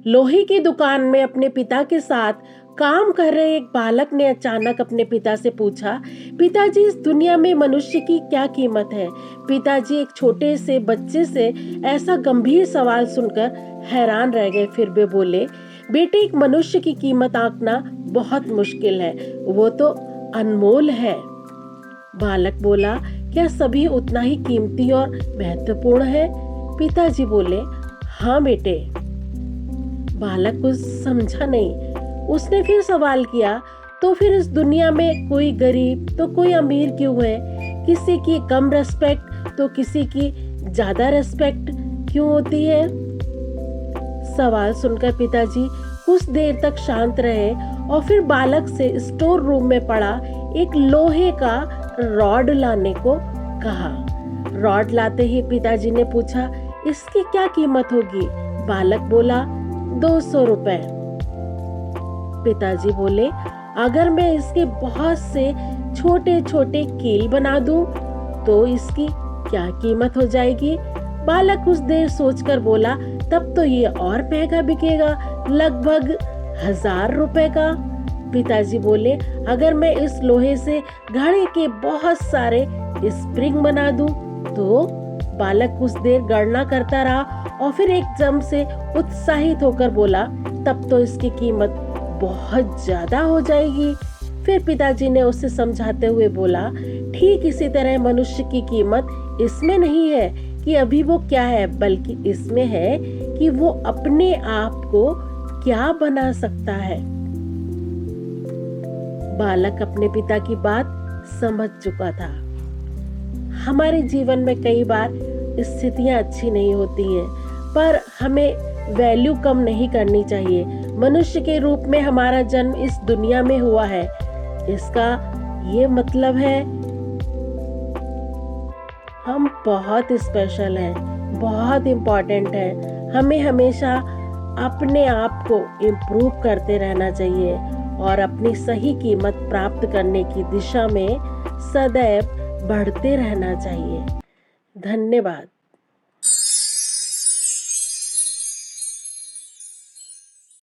लोहे की दुकान में अपने पिता के साथ काम कर रहे एक बालक ने अचानक अपने पिता से पूछा, पिताजी इस दुनिया में मनुष्य की क्या कीमत है? पिताजी एक छोटे से बच्चे से ऐसा गंभीर सवाल सुनकर हैरान रह गए। फिर वे बोले, बेटे, एक मनुष्य की कीमत आंकना बहुत मुश्किल है, वो तो अनमोल है। बालक बोला, क्या सभी उतना ही कीमती और महत्वपूर्ण है? पिताजी बोले, हाँ बेटे। बालक कुछ समझा नहीं। उसने फिर सवाल किया, तो फिर इस दुनिया में कोई गरीब तो कोई अमीर क्यों है? किसी की कम रेस्पेक्ट तो किसी की ज्यादा रेस्पेक्ट क्यों होती है? सवाल सुनकर पिताजी कुछ देर तक शांत रहे और फिर बालक से स्टोर रूम में पड़ा एक लोहे का रॉड लाने को कहा। रॉड लाते ही पिताजी ने पूछा, इसकी क्या कीमत होगी? बालक बोला, 200 रुपए। पिताजी बोले, अगर मैं इसके बहुत से छोटे छोटे कील बना दूं तो इसकी क्या कीमत हो जाएगी? बालक कुछ देर सोचकर बोला, तब तो ये और महंगा बिकेगा, लगभग 1000 रुपए का। पिताजी बोले, अगर मैं इस लोहे से घड़े के बहुत सारे स्प्रिंग बना दूं तो? बालक कुछ देर गणना करता रहा और फिर एकदम से उत्साहित होकर बोला, तब तो इसकी कीमत बहुत ज्यादा हो जाएगी। फिर पिताजी ने उसे समझाते हुए बोला, ठीक इसी तरह मनुष्य की कीमत इसमें नहीं है कि अभी वो क्या है, बल्कि इसमें है कि वो अपने आप को क्या बना सकता है। बालक अपने पिता की बात समझ चुका था। हमारे जीवन में कई बार स्थितियां अच्छी नहीं होती हैं, पर हमें वैल्यू कम नहीं करनी चाहिए। मनुष्य के रूप में हमारा जन्म इस दुनिया में हुआ है, इसका ये मतलब है हम बहुत स्पेशल हैं, बहुत इम्पोर्टेंट हैं। हमें हमेशा अपने आप को इम्प्रूव करते रहना चाहिए और अपनी सही कीमत प्राप्त करने की दिशा में सदैव बढ़ते रहना चाहिए। धन्यवाद।